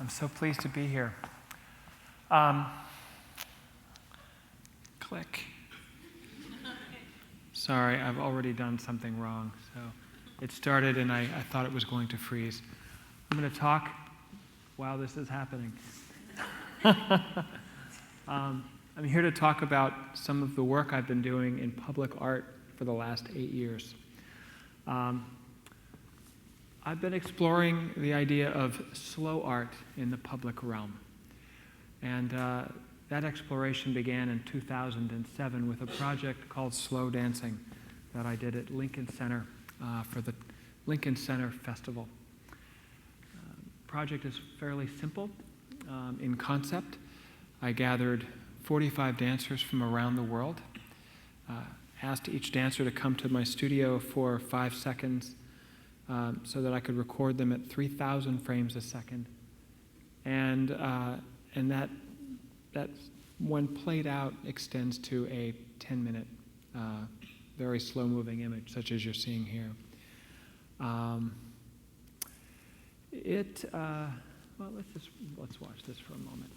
I'm so pleased to be here. Click. Sorry, I've already done something wrong. So it started and I thought it was going to freeze. I'm going to talk while this is happening. I'm here to talk about some of the work I've been doing in public art for the last 8 years. I've been exploring the idea of slow art in the public realm. And that exploration began in 2007 with a project called SlowDancing that I did at Lincoln Center for the Lincoln Center Festival. The project is fairly simple in concept. I gathered 45 dancers from around the world, asked each dancer to come to my studio for 5 seconds so that I could record them at 3,000 frames a second. And that when played out extends to a 10-minute, very slow-moving image, such as you're seeing here. Well, let's watch this for a moment.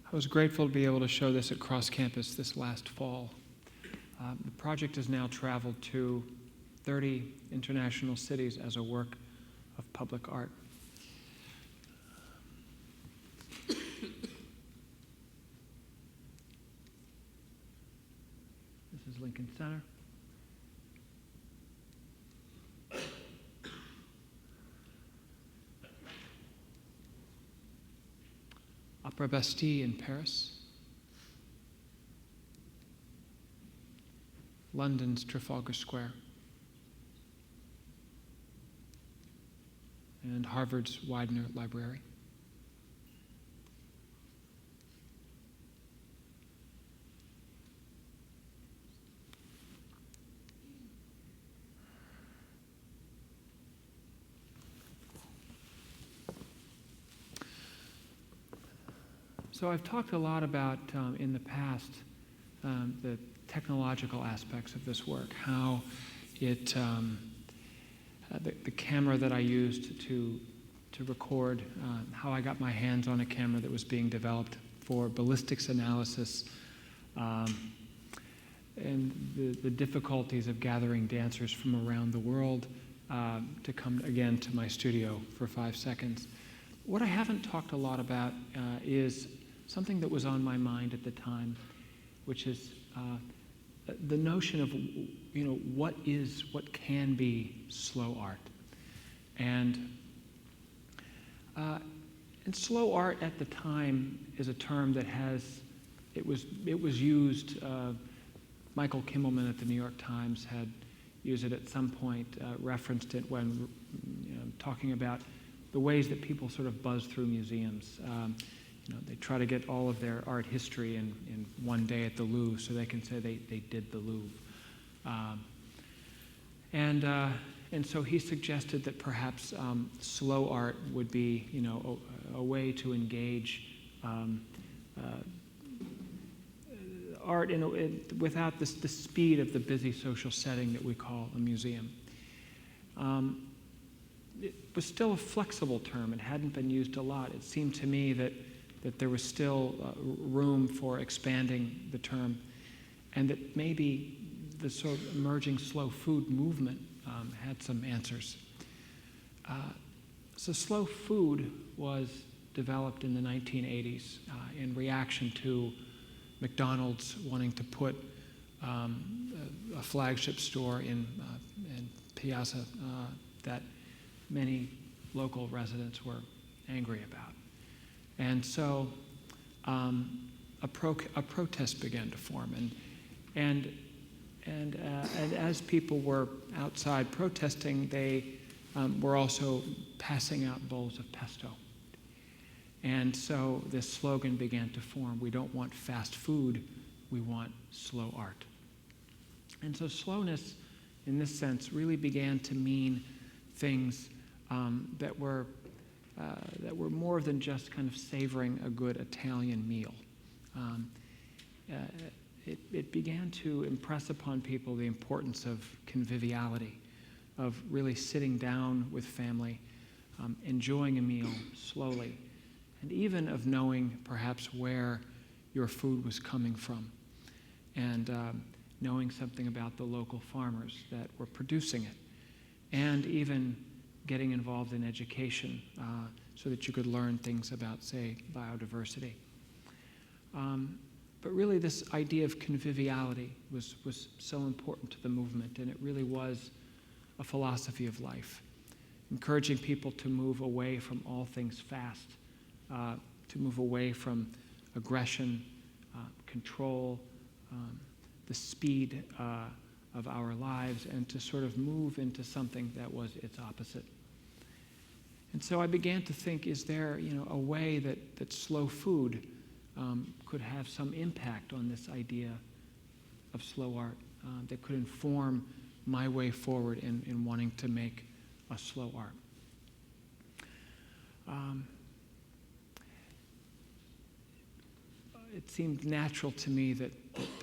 I was grateful to be able to show this at Cross Campus this last fall. The project has now traveled to 30 international cities as a work of public art. This is Lincoln Center. Opera Bastille in Paris, London's Trafalgar Square, and Harvard's Widener Library. So I've talked a lot about, in the past, the technological aspects of this work, how it, the camera that I used to record, how I got my hands on a camera that was being developed for ballistics analysis, and the difficulties of gathering dancers from around the world to come again to my studio for 5 seconds. What I haven't talked a lot about is something that was on my mind at the time, which is the notion of, what can be slow art, and slow art at the time is a term that it was used. Michael Kimmelman at the New York Times had used it at some point, referenced it when talking about the ways that people sort of buzz through museums. They try to get all of their art history in one day at the Louvre so they can say they did the Louvre. And so he suggested that perhaps slow art would be, a way to engage art without the speed of the busy social setting that we call a museum. It was still a flexible term. It hadn't been used a lot. It seemed to me that there was still room for expanding the term. and that maybe the sort of emerging slow food movement had some answers. So slow food was developed in the 1980s in reaction to McDonald's wanting to put a flagship store in Piazza that many local residents were angry about. And so a protest began to form. And as people were outside protesting, they were also passing out bowls of pesto. And so this slogan began to form: we don't want fast food, we want slow art. And so slowness, in this sense, really began to mean things that were more than just kind of savoring a good Italian meal. It began to impress upon people the importance of conviviality, of really sitting down with family, enjoying a meal slowly, and even of knowing perhaps where your food was coming from, and knowing something about the local farmers that were producing it, and even getting involved in education so that you could learn things about, say, biodiversity. But really this idea of conviviality was so important to the movement, and it really was a philosophy of life, encouraging people to move away from all things fast, to move away from aggression, control, the speed of our lives, and to sort of move into something that was its opposite. And so I began to think, is there a way that slow food could have some impact on this idea of slow art, that could inform my way forward in wanting to make a slow art. It seemed natural to me that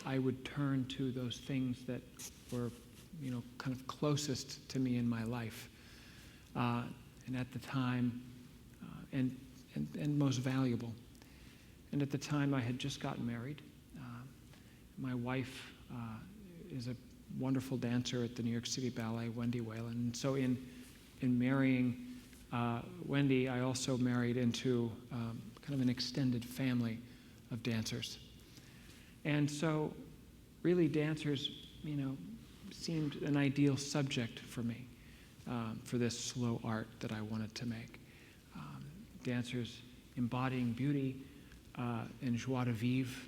I would turn to those things that were, kind of closest to me in my life, and at the time, and most valuable. And at the time, I had just gotten married. My wife is a wonderful dancer at the New York City Ballet, Wendy Whalen. And so in marrying Wendy, I also married into kind of an extended family of dancers. And so really dancers, seemed an ideal subject for me, for this slow art that I wanted to make. Dancers embodying beauty and joie de vivre.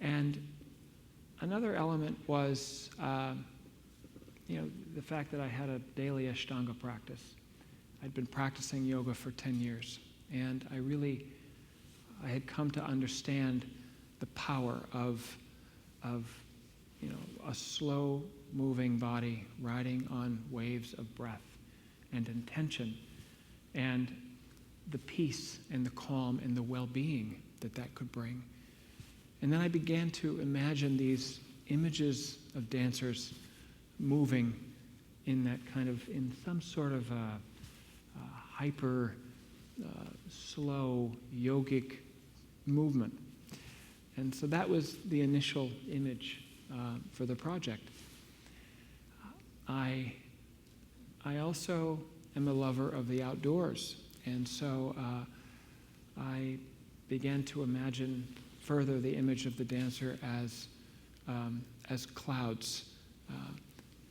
And another element was, the fact that I had a daily Ashtanga practice. I'd been practicing yoga for 10 years, and I had come to understand the power of a slow-moving body riding on waves of breath and intention, and the peace and the calm and the well-being that could bring. And then I began to imagine these images of dancers moving in that kind of, in some sort of hyper, slow, yogic movement. And so that was the initial image for the project. I also am a lover of the outdoors, and so I began to imagine further the image of the dancer as clouds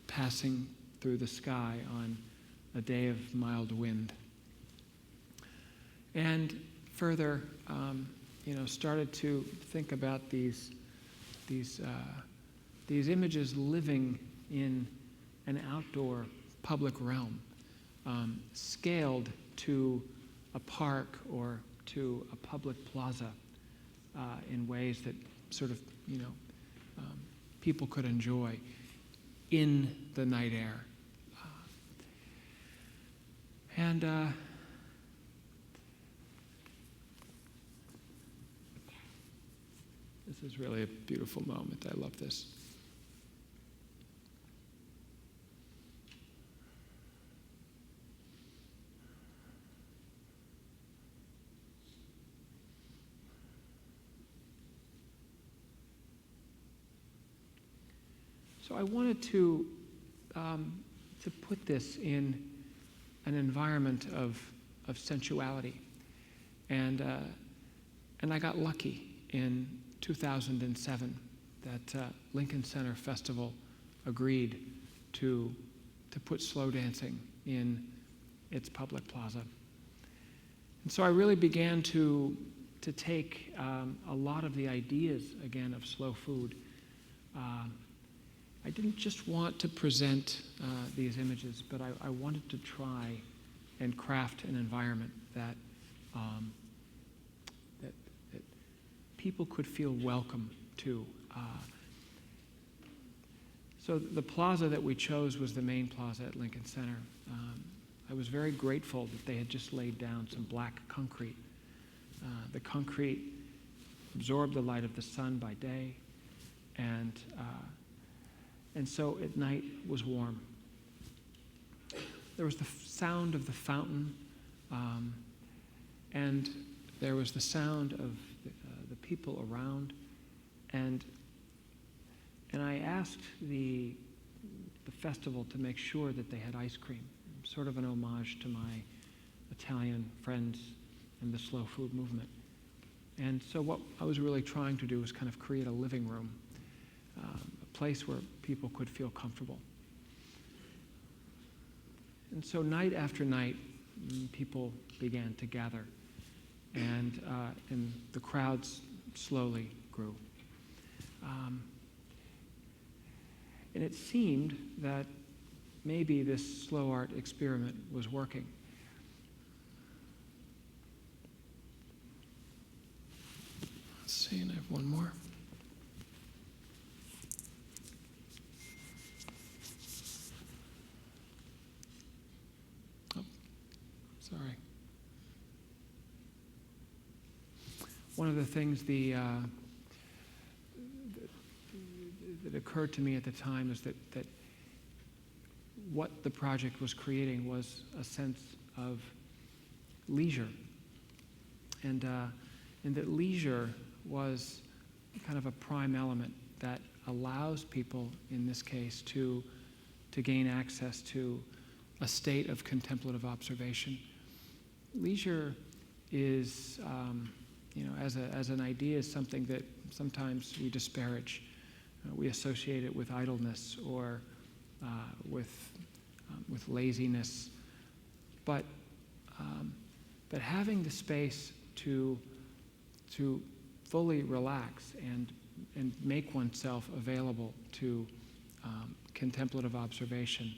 passing through the sky on a day of mild wind. And further, started to think about these images living in an outdoor public realm, scaled to a park or to a public plaza in ways that sort of, people could enjoy in the night air. This is really a beautiful moment. I love this. So I wanted to put this in an environment of sensuality. And I got lucky in 2007 that Lincoln Center Festival agreed to put SlowDancing in its public plaza. And so I really began to take a lot of the ideas, again, of slow food. I didn't just want to present these images, but I wanted to try and craft an environment that people could feel welcome to. So the plaza that we chose was the main plaza at Lincoln Center. I was very grateful that they had just laid down some black concrete. The concrete absorbed the light of the sun by day, and so at night was warm. There was the sound of the fountain, and there was the sound of the people around, and I asked the festival to make sure that they had ice cream, sort of an homage to my Italian friends and the slow food movement. And so what I was really trying to do was kind of create a living room, a place where people could feel comfortable. And so night after night, people began to gather, and the crowds slowly grew. And it seemed that maybe this slow art experiment was working. Let's see, and I have one more. Oh, sorry. One of the things that occurred to me at the time is that what the project was creating was a sense of leisure, and that leisure was kind of a prime element that allows people, in this case, to gain access to a state of contemplative observation. Leisure is, as an idea, is something that sometimes we disparage. We associate it with idleness or with laziness, but having the space to fully relax and make oneself available to contemplative observation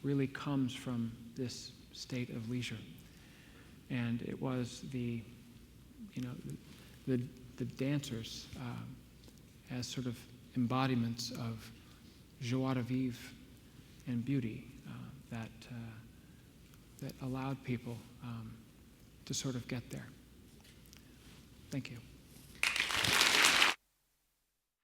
really comes from this state of leisure. And it was the dancers as sort of embodiments of joie de vivre and beauty that allowed people to sort of get there. Thank you.